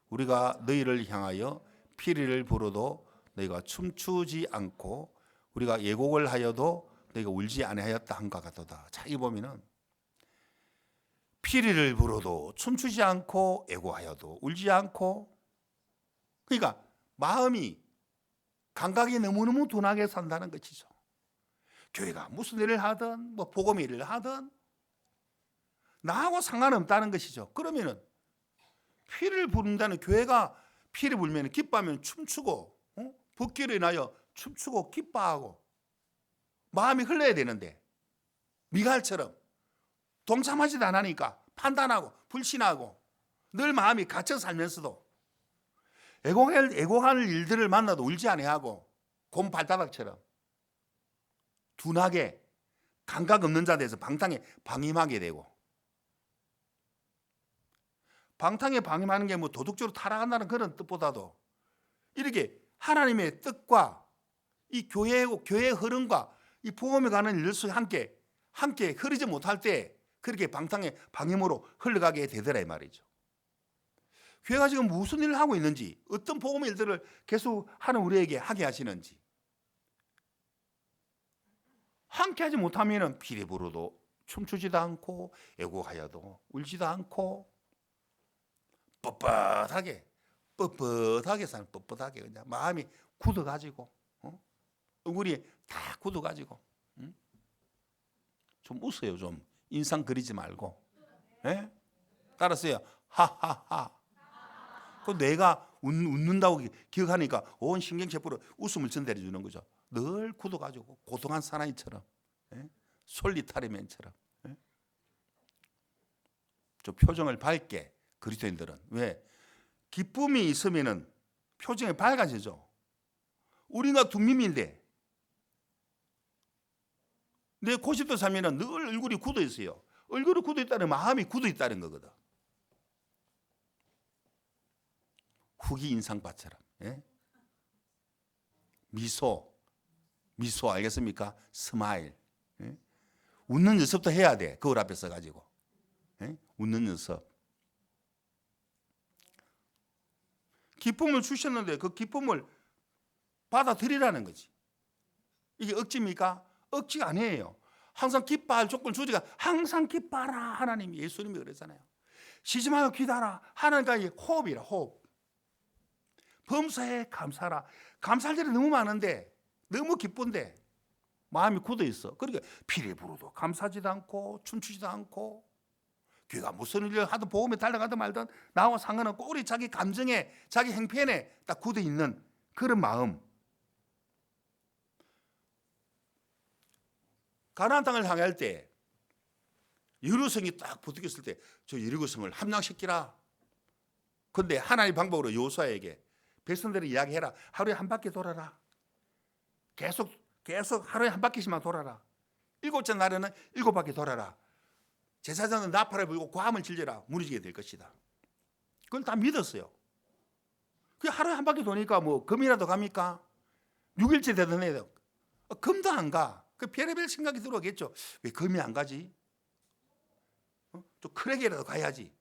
우리가 너희를 향하여 피리를 불어도 너희가 춤추지 않고 우리가 예곡을 하여도 너희가 울지 아니하였다 한과 같도다. 자, 이 보면은 피리를 불어도 춤추지 않고 예고하여도 울지 않고, 그러니까 마음이 감각이 너무너무 둔하게 산다는 것이죠. 교회가 무슨 일을 하든 뭐 복음 일을 하든 나하고 상관없다는 것이죠. 그러면은 피를 부른다는, 교회가 피를 불면 기뻐하면 춤추고 붓기를 인하여 춤추고 기뻐하고 마음이 흘러야 되는데 미갈처럼 동참하지도 않으니까 판단하고 불신하고 늘 마음이 갇혀 살면서도 애곡하는 일들을 만나도 울지 아니하고 곰 발바닥처럼 둔하게 감각 없는 자 돼서 방탕에 방임하게 되고, 방탕에 방임하는 게 뭐 도덕적으로 타락한다는 그런 뜻보다도 이렇게 하나님의 뜻과 이 교회의 흐름과 이 복음에 가는 일 속에 함께 흐르지 못할 때 그렇게 방탕의 방임으로 흘러가게 되더라 이 말이죠. 교회가 지금 무슨 일을 하고 있는지, 어떤 복음의 일들을 계속 하는 우리에게 하게 하시는지, 함께 하지 못하면 피리 부르도 춤추지도 않고 애곡하여도 울지도 않고 뻣뻣하게 사는, 뻣뻣하게 그냥 마음이 굳어가지고 얼굴이 다 굳어가지고 좀 웃어요. 좀 인상 그리지 말고. 예? 따라서요. 하하하. 그 내가 웃는다고 기억하니까 온 신경세포로 웃음을 전달해 주는 거죠. 늘 굳어가지고 고통한 사나이처럼, 솔리타리맨처럼. 좀 표정을 밝게, 그리스도인들은 왜? 기쁨이 있으면은 표정이 밝아지죠. 우리가 둠밈인데 내 90도 살면은 늘 얼굴이 굳어 있어요. 얼굴이 굳어 있다는 마음이 굳어 있다는 거거든. 후기 인상밭처럼. 미소 알겠습니까? 스마일. 웃는 연습도 해야 돼. 거울 앞에 서가지고. 웃는 연습. 기쁨을 주셨는데 그 기쁨을 받아들이라는 거지. 이게 억지입니까? 억지가 아니에요. 항상 기뻐할 조건 주지가 항상 기뻐하라. 하나님이, 예수님이 그랬잖아요. 쉬지 말고 기도하라. 하나님과의 호흡이라, 호흡. 범사에 감사하라. 감사할 일이 너무 많은데, 너무 기쁜데 마음이 굳어 있어. 그러니까 피리 부르도 감사하지도 않고 춤추지도 않고, 교회가 무슨 일을 하든 복음에 달려가든 말든 나와 상관없고 우리 자기 감정에, 자기 행편에 딱 굳어 있는 그런 마음. 가나안 땅을 향할 때 여리고성이 딱 부딪혔을 때 저 여리고성을 함락시키라. 그런데 하나님의 방법으로 여호수아에게 백성들이 이야기해라. 하루에 한 바퀴 돌아라. 계속 하루에 한 바퀴씩만 돌아라. 일곱째 날에는 일곱 바퀴 돌아라. 제사장은 나팔을 불고 고함을 질려라. 무너지게 될 것이다. 그걸 다 믿었어요. 그 하루에 한 바퀴 도니까 뭐 금이라도 갑니까? 6일째 되던 애들 금도 안 가. 그 별의별 생각이 들어오겠죠. 왜 금이 안 가지? 좀 크랙이라도 가야지.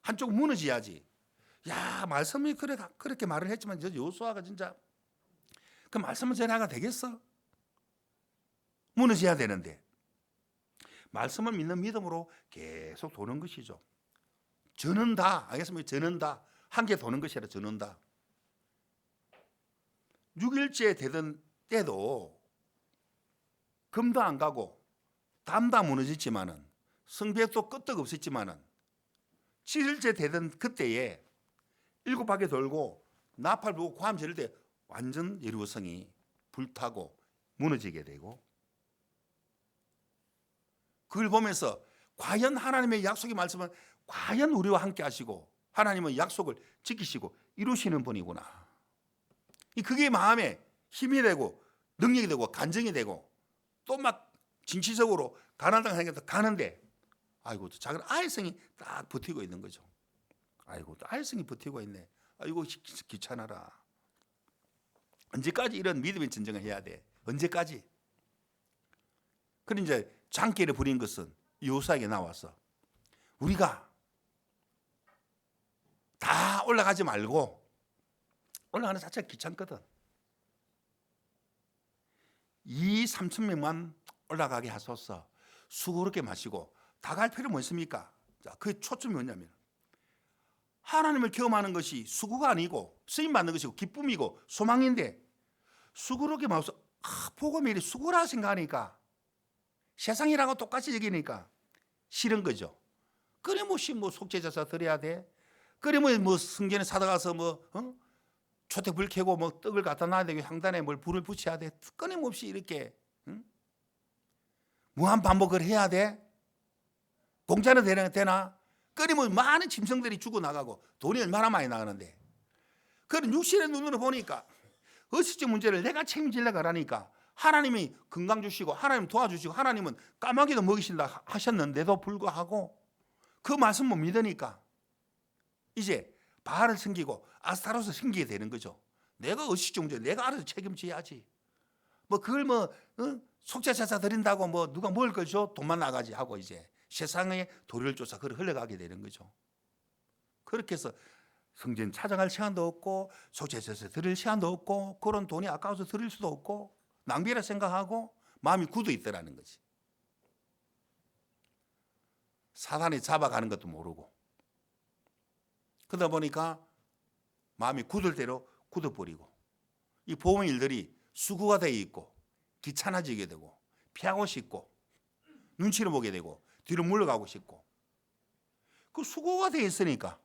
한쪽 무너져야지. 야, 말씀이 그렇게 말을 했지만 저 여호수아가 진짜 그 말씀을 전하가 되겠어? 무너져야 되는데. 말씀을 믿는 믿음으로 계속 도는 것이죠. 저는다. 알겠습니까? 저는다. 한 개 도는 것이 아니라 저는다. 6일째 되던 때도 금도 안 가고 담도 안 무너졌지만은 성벽도 끄떡없었지만은 7일째 되던 그때에 7바퀴 돌고 나팔 불고 고함 지를 때 완전 여리고성이 불타고 무너지게 되고, 그걸 보면서 과연 하나님의 약속의 말씀은 과연 우리와 함께 하시고 하나님은 약속을 지키시고 이루시는 분이구나. 그게 마음에 힘이 되고 능력이 되고 간증이 되고 또 막 진취적으로 가난당 생각도 가는데, 아이고 작은 아이성이 딱 버티고 있는 거죠. 아이고 또 아이성이 버티고 있네. 아이고 귀찮아라. 언제까지 이런 믿음의 전쟁을 해야 돼? 언제까지? 그런데 이제 장기를 부린 것은 여호수아에게 나와서 우리가 다 올라가지 말고, 올라가는 자체가 귀찮거든. 3,000명만 올라가게 하소서. 수고롭게 마시고 다 갈 필요 뭐 있습니까? 자, 그 초점이 뭐냐면 하나님을 경험하는 것이 수고가 아니고 쓰임 받는 것이고 기쁨이고 소망인데, 수고롭게 마셔서 복음이 이렇게 수고라 생각하니까 세상이라고 똑같이 여기니까 싫은 거죠. 끊임없이 뭐 속죄제사 드려야 돼. 끊임없이 뭐 성전에 사다 가서 초택 불 켜고 뭐 떡을 갖다 놔야 되고 향단에 뭘 불을 붙여야 돼. 끊임없이 이렇게 무한 반복을 해야 돼. 공짜는 되나? 끊임없이 많은 짐승들이 죽어나가고 돈이 얼마나 많이 나가는데, 그런 육신의 눈으로 보니까 어시적 문제를 내가 책임지려고 하니까 하나님이 건강 주시고 하나님 도와주시고 하나님은 까마귀도 먹이신다 하셨는데도 불구하고 그 말씀 못 믿으니까 이제 바알을 섬기고 아스타롯을 섬기게 되는 거죠. 내가 어시적 문제 내가 알아서 책임져야지. 그걸 속죄제사 드린다고 누가 먹을 걸 줘? 돈만 나가지 하고 이제 세상의 도리를 쫓아 그걸 흘러가게 되는 거죠. 그렇게 해서 성전 찾아갈 시간도 없고 속죄제사 드릴 시간도 없고 그런 돈이 아까워서 드릴 수도 없고 낭비라 생각하고 마음이 굳어 있더라는 거지. 사단이 잡아가는 것도 모르고 그러다 보니까 마음이 굳을 대로 굳어버리고 이 보험 일들이 수고가 되어 있고 귀찮아지게 되고 피하고 싶고 눈치를 보게 되고 뒤로 물러가고 싶고, 그 수고가 되어 있으니까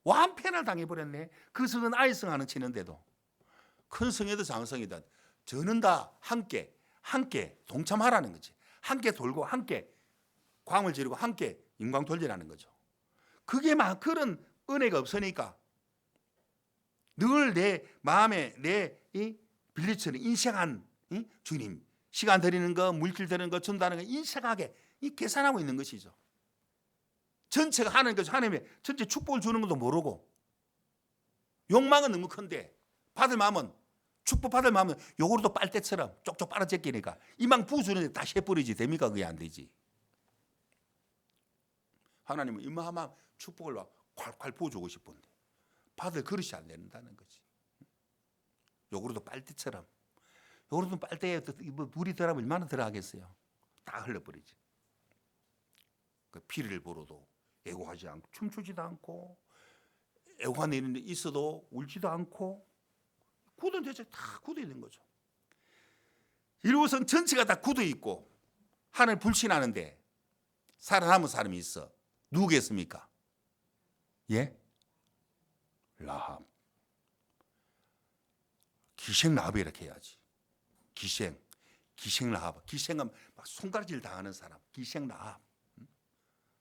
완패를 당해버렸네. 그 성은 아이성하는 치는데도 큰 성이든 작은 성이든 저는 다 함께 동참하라는 거지. 함께 돌고 함께 광을 지르고 함께 인광 돌리라는 거죠. 그게 막 그런 은혜가 없으니까 늘 내 마음에 내 빌리처럼 인색한 주님 시간 드리는 거 물질 드리는 거 준다는 거 인색하게 계산하고 있는 것이죠. 전체가 하나님의 전체 축복을 주는 것도 모르고 욕망은 너무 큰데 받을 마음은 축복 받을 마음은 요거로도 빨대처럼 쪽쪽 빨아제끼니까 이만 부수는데 다 셰뿌리지 됩니까? 그게 안 되지. 하나님은 이마한 축복을 콸콸 부어주고 싶은데 받을 그릇이 안 된다는 거지. 요거로도 빨대처럼, 요거로도 빨대에 물이 들어가면 얼마나 들어가겠어요? 다 흘러버리지. 그 피를 보러도 애고하지 않고 춤추지도 않고 애고한 일이 있어도 울지도 않고 굳은 대체 다 굳어 있는 거죠. 이러고선 전체가 다 굳어 있고 하나님 불신하는데 살아남은 사람이 있어. 누구겠습니까? 예? 라합. 기생 라합 이렇게 해야지. 기생 라합. 기생은 막 손가락질 당하는 사람. 기생 라합.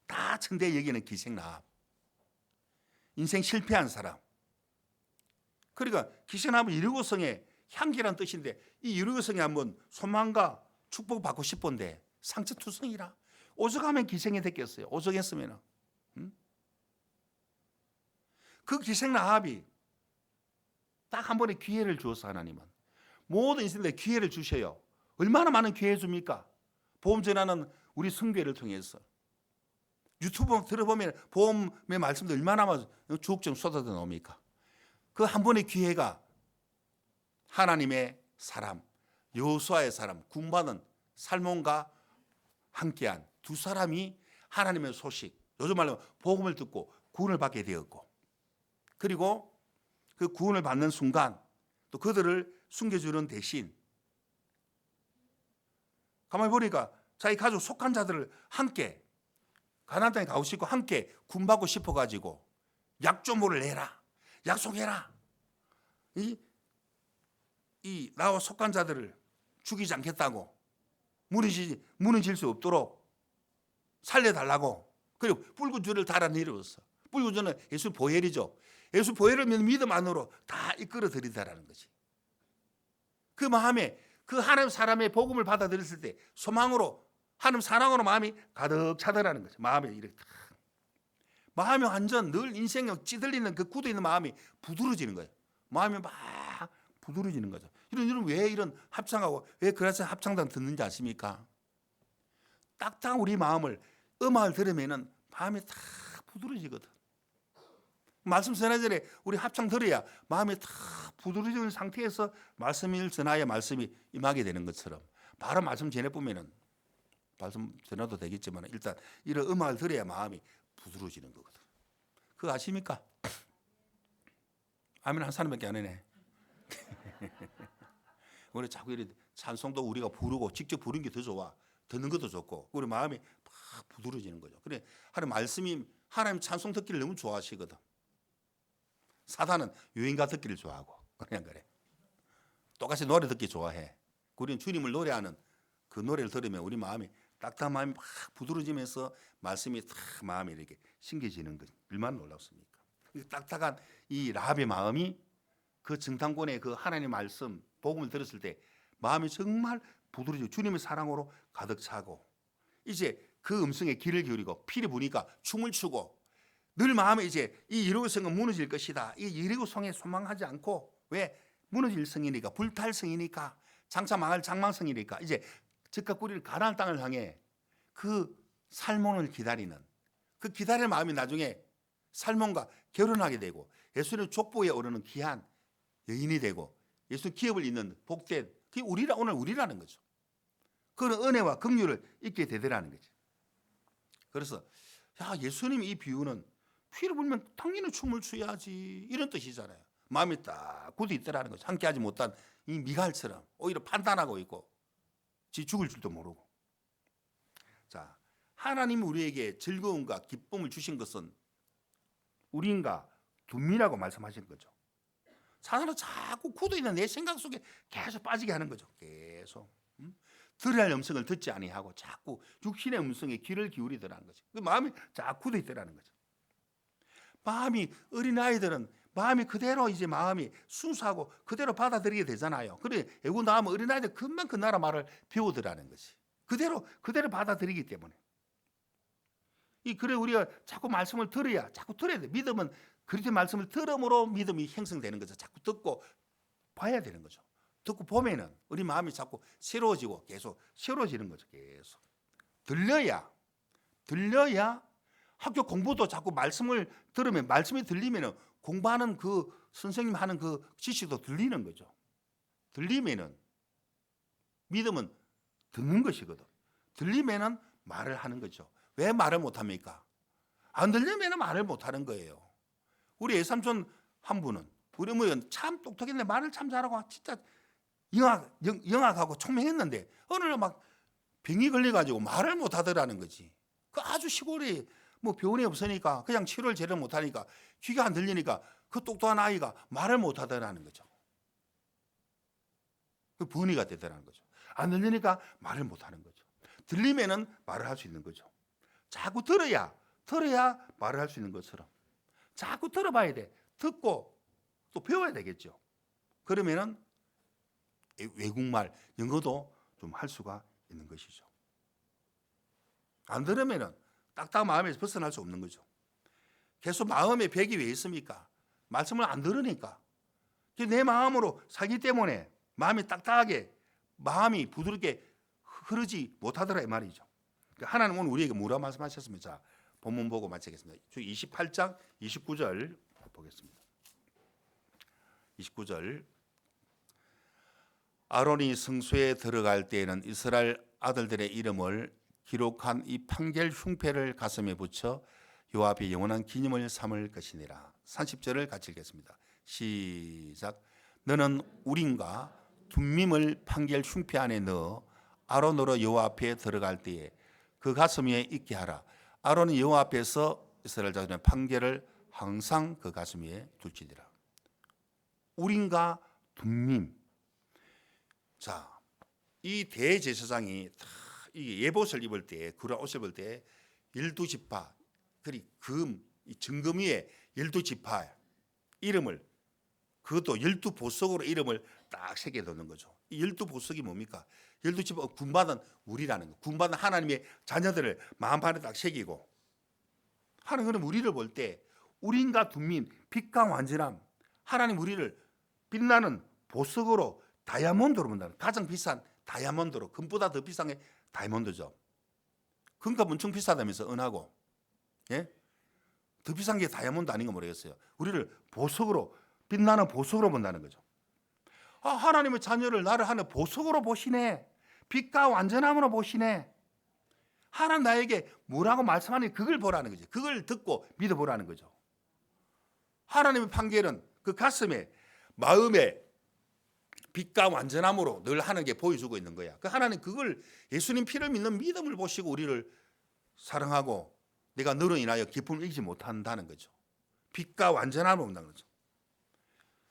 다 천대 여기는 기생 라합. 인생 실패한 사람. 그러니까 기생 라합은 여리고성의 향기란 뜻인데 이 여리고성에 한번 소망과 축복받고 싶은데 상처투성이라 오죽하면 기생이 됐겠어요. 오죽했으면. 그 기생 라합이 딱 한 번의 기회를 주어서 하나님은 모든 인생들에 기회를 주셔요. 얼마나 많은 기회 줍니까? 보험 전하는 우리 성교회를 통해서 유튜브 들어보면 보험의 말씀도 얼마나 주옥점 쏟아져 나옵니까? 그 한 번의 기회가 하나님의 사람, 여호수아의 사람, 구원받은 살몬과 함께한 두 사람이 하나님의 소식, 요즘 말로 복음을 듣고 구원을 받게 되었고, 그리고 그 구원을 받는 순간 또 그들을 숨겨주는 대신 가만히 보니까 자기 가족 속한 자들을 함께 가나안 땅에 가고 싶고 함께 구원받고 싶어가지고 약조모를 내라, 약속해라. 이 나와 속한 자들을 죽이지 않겠다고, 무너질 수 없도록 살려달라고. 그리고 붉은 줄을 달아 내려왔어. 붉은 줄은 예수 보혈이죠. 예수 보혈을 믿음 안으로 다 이끌어 들이다라는 거지. 그 마음에 그 하나님 사람의 복음을 받아들였을 때 소망으로, 하나님 사랑으로 마음이 가득 차더라는 거죠. 마음에 이렇게 마음이 완전 늘 인생에 찌들리는 그 굳어 있는 마음이 부드러워지는 거예요. 마음이 막 부드러워지는 거죠. 이런 왜 이런 합창하고 왜 그래서 합창단 듣는지 아십니까? 딱딱 우리 마음을 음악을 들으면은 마음이 다 부드러워지거든. 말씀 전하전에 우리 합창 들어야 마음이 다 부드러워지는 상태에서 말씀을 전하여 말씀이 임하게 되는 것처럼 바로 말씀 전해보면은 말씀 전해도 되겠지만 일단 이런 음악을 들어야 마음이 부드러워지는 거거든. 그거 아십니까? 아멘 한 사람밖에 안 하네. 우리 자꾸 이런 찬송도 우리가 부르고 직접 부르는 게 더 좋아. 듣는 것도 좋고 우리 마음이 막 부드러워지는 거죠. 그래 하나님 말씀이 하나님 찬송 듣기를 너무 좋아하시거든. 사단은 유행가 듣기를 좋아하고 그냥 그래. 똑같이 노래 듣기 좋아해. 우리는 주님을 노래하는 그 노래를 들으면 우리 마음이 딱딱한 마음이 막 부드러워지면서 말씀이 딱 마음이 이렇게 신겨지는 것 얼마나 놀랍습니까? 딱딱한 이 라합의 마음이 그 정탐꾼의 그 하나님의 말씀 복음을 들었을 때 마음이 정말 부드러워지고 주님의 사랑으로 가득 차고 이제 그 음성에 귀를 기울이고 피를 부니까 춤을 추고 늘 마음에 이제 이 여리고 성은 무너질 것이다. 이 여리고 성에 소망하지 않고 왜 무너질 성이니까 불탈 성이니까 장차 망할 장망성이니까 이제 즉각 꾸리는 가나안 땅을 향해 그 살몬을 기다리는 그 기다리는 마음이 나중에 살몬과 결혼하게 되고 예수님 족보에 오르는 귀한 여인이 되고 예수 기업을 잇는 복된 그게 오늘 우리라는 거죠. 그런 은혜와 긍휼을 잊게 되더라는 거죠. 그래서 야 예수님 이 비유는 피를 불면 당연히 춤을 추야지 이런 뜻이잖아요. 마음이 딱 굳어 있더라는 거죠. 함께하지 못한 이 미갈처럼 오히려 판단하고 있고 지 죽을 줄도 모르고. 자 하나님이 우리에게 즐거움과 기쁨을 주신 것은 우리인가 둠이라고 말씀하신 거죠. 사단은 자꾸 굳어있는 내 생각 속에 계속 빠지게 하는 거죠. 계속 들어야 할 음성을 듣지 아니하고 자꾸 육신의 음성에 귀를 기울이더라는 거죠. 그 마음이 자꾸 굳어있더라는 거죠. 마음이 어린아이들은 마음이 그대로 이제 마음이 순수하고 그대로 받아들이게 되잖아요. 그래 애고 나오면 어린아이들 금방 그 나라 말을 배우더라는 거지. 그대로 받아들이기 때문에. 그래 우리가 자꾸 말씀을 자꾸 들어야 돼. 믿음은 그리스도의 말씀을 들음으로 믿음이 형성되는 거죠. 자꾸 듣고 봐야 되는 거죠. 듣고 보면은 우리 마음이 자꾸 새로워지고 계속 새로워지는 거죠. 계속 들려야 학교 공부도 자꾸 말씀을 들으면 말씀이 들리면은 공부하는 그 선생님 하는 그 지식도 들리는 거죠. 들리면은 믿음은 듣는 것이거든. 들리면은 말을 하는 거죠. 왜 말을 못 합니까? 안 들리면은 말을 못 하는 거예요. 우리 애삼촌 한 분은 우리 어머니는 참 똑똑했는데 말을 참 잘하고 진짜 영악하고 총명했는데 어느 날 막 병이 걸려가지고 말을 못 하더라는 거지. 그 아주 시골에 뭐 병원이 없으니까 그냥 치료를 제대로 못 하니까 귀가 안 들리니까 그 똑똑한 아이가 말을 못 하더라는 거죠. 그 번뇌가 되더라는 거죠. 안 들리니까 말을 못 하는 거죠. 들리면은 말을 할 수 있는 거죠. 자꾸 들어야 말을 할 수 있는 것처럼 자꾸 들어봐야 돼. 듣고 또 배워야 되겠죠. 그러면은 외국말 영어도 좀 할 수가 있는 것이죠. 안 들으면은 딱딱 마음에서 벗어날 수 없는 거죠. 계속 마음에 벽이 왜 있습니까? 말씀을 안 들으니까. 내 마음으로 살기 때문에 마음이 딱딱하게, 마음이 부드럽게 흐르지 못하더라 이 말이죠. 하나님은 오늘 우리에게 뭐라 말씀하셨습니까? 자, 본문 보고 마치겠습니다. 28장 29절 보겠습니다. 29절. 아론이 성소에 들어갈 때에는 이스라엘 아들들의 이름을 기록한 이 판결 흉패를 가슴에 붙여 여호와 앞에 영원한 기념을 삼을 것이니라. 30절을 같이 읽겠습니다. 시작. 너는 우림과 둠밈을 판결 흉패 안에 넣어 아론으로 여호와 앞에 들어갈 때에 그 가슴 위에 있게 하라. 아론은 여호와 앞에서 이스라엘 자손의 판결을 항상 그 가슴 위에 둘지니라. 우림과 둠밈. 자, 이 대제사장이 이 예봇을 입을 때, 그런 옷을 입을 때 12지파, 그리 금, 이 증금 위에 12지파 이름을, 그것도 12보석으로 이름을 딱 새겨 놓는 거죠. 이 12보석이 뭡니까? 12지파 군받은 우리라는 거. 군받은 하나님의 자녀들을 마음판에 딱 새기고, 하나님은 우리를 볼 때 우린과 둠민, 빛과 완전함, 하나님 우리를 빛나는 보석으로, 다이아몬드로 본다는, 가장 비싼 다이아몬드로, 금보다 더 비싼 게 다이아몬드죠. 금값 엄청 비싸다면서, 은하고. 예? 더 비싼 게 다이아몬드 아닌 거 모르겠어요. 우리를 보석으로, 빛나는 보석으로 본다는 거죠. 아, 하나님의 자녀를 나를 하는 보석으로 보시네. 빛과 완전함으로 보시네. 하나님 나에게 뭐라고 말씀하니 그걸 보라는 거죠. 그걸 듣고 믿어보라는 거죠. 하나님의 판결은 그 가슴에, 마음에 빛과 완전함으로 늘 하는 게 보여주고 있는 거야. 그 하나님 그걸, 예수님 피를 믿는 믿음을 보시고 우리를 사랑하고 내가 너로 인하여 기쁨을 잊지 못한다는 거죠. 빛과 완전함으로 본다는 거죠.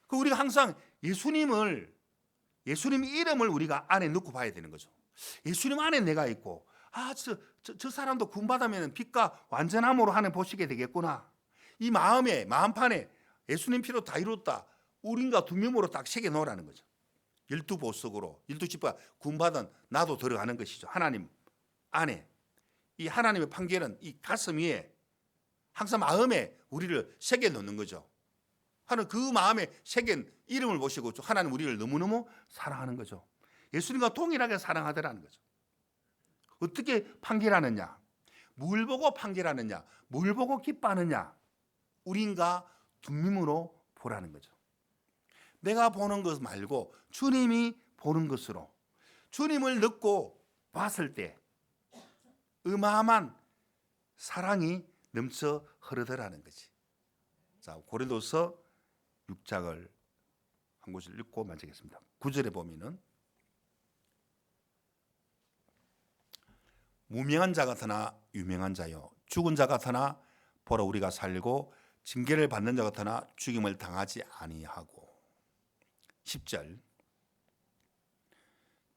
그 우리가 항상 예수님 이름을 우리가 안에 넣고 봐야 되는 거죠. 예수님 안에 내가 있고, 아, 저 사람도 구원받으면 빛과 완전함으로 하는 보시게 되겠구나. 이 마음에, 마음판에 예수님 피로 다 이뤘다. 우린과 둠밈으로 딱 새겨 놓으라는 거죠. 12보석으로, 12지파 구원받은 나도 들어가는 것이죠. 하나님 안에. 이 하나님의 판결은 이 가슴 위에 항상 마음에 우리를 새겨 놓는 거죠. 하나님 그 마음에 새긴 이름을 보시고 하나님 우리를 너무너무 사랑하는 거죠. 예수님과 동일하게 사랑하더라는 거죠. 어떻게 판결하느냐? 뭘 보고 판결하느냐? 뭘 보고 기뻐하느냐? 우린과 둠밈으로 보라는 거죠. 내가 보는 것 말고 주님이 보는 것으로, 주님을 넣고 봤을 때 어마어마한 사랑이 넘쳐 흐르더라는 거지. 자, 고린도서 6장을 한 곳을 읽고 마치겠습니다. 9절에 보면은 무명한 자 같으나 유명한 자요, 죽은 자 같으나 보라 우리가 살고 징계를 받는 자 같으나 죽임을 당하지 아니하고. 10절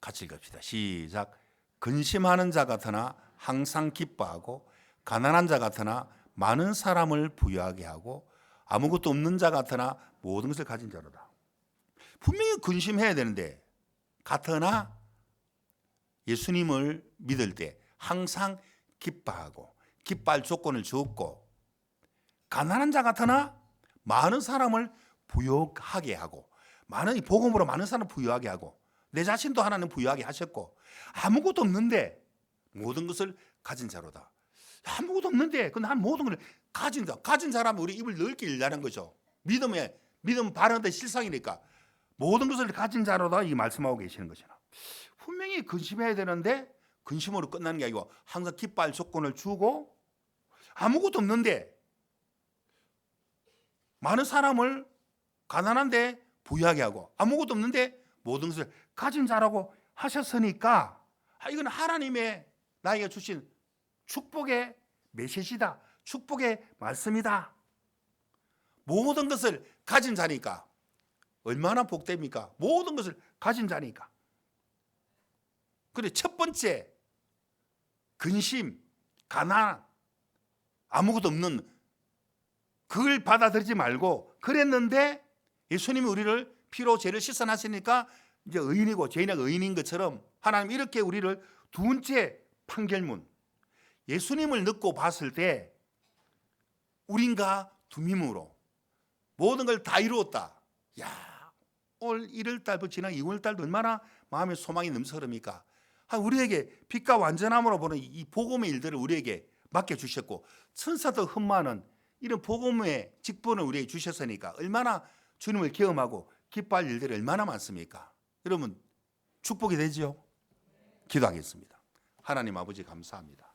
같이 읽읍시다. 시작. 근심하는 자 같으나 항상 기뻐하고 가난한 자 같으나 많은 사람을 부유하게 하고 아무것도 없는 자 같으나 모든 것을 가진 자로다. 분명히 근심해야 되는데, 같으나 예수님을 믿을 때 항상 기뻐하고 기뻐할 조건을 주었고, 가난한 자 같으나 많은 사람을 부유하게 하고, 많은 복음으로 많은 사람을 부유하게 하고, 내 자신도 하나님 부유하게 하셨고, 아무것도 없는데 모든 것을 가진 자로다. 아무것도 없는데 근데 한 모든 걸 가진 자, 가진 사람은 우리 입을 넓게 열라는 거죠. 믿음 바르는데 실상이니까 모든 것을 가진 자로다 이 말씀하고 계시는 것이나, 분명히 근심해야 되는데 근심으로 끝나는 게 아니고 항상 기뻐할 조건을 주고, 아무것도 없는데 많은 사람을 가난한데 부유하게 하고, 아무것도 없는데 모든 것을 가진 자라고 하셨으니까, 이건 하나님의 나에게 주신 축복의 메시지다. 축복의 말씀이다. 모든 것을 가진 자니까 얼마나 복됩니까? 모든 것을 가진 자니까. 그래, 첫 번째 근심, 가난, 아무것도 없는 그걸 받아들이지 말고, 그랬는데 예수님이 우리를 피로 죄를 씻어놨으니까 이제 의인이고 죄인의 의인인 것처럼 하나님 이렇게 우리를 두 번째 판결문. 예수님을 믿고 봤을 때 우린가 두밈으로 모든 걸 다 이루었다. 야, 올 1월달부터 지난 2월달도 얼마나 마음의 소망이 넘쳐흐릅니까? 우리에게 빛과 완전함으로 보는 이 복음의 일들을 우리에게 맡겨주셨고, 천사도 흠모하는 이런 복음의 직분을 우리에게 주셨으니까 얼마나 주님을 경험하고 기뻐할 일들이 얼마나 많습니까? 여러분 축복이 되지요? 기도하겠습니다. 하나님 아버지 감사합니다.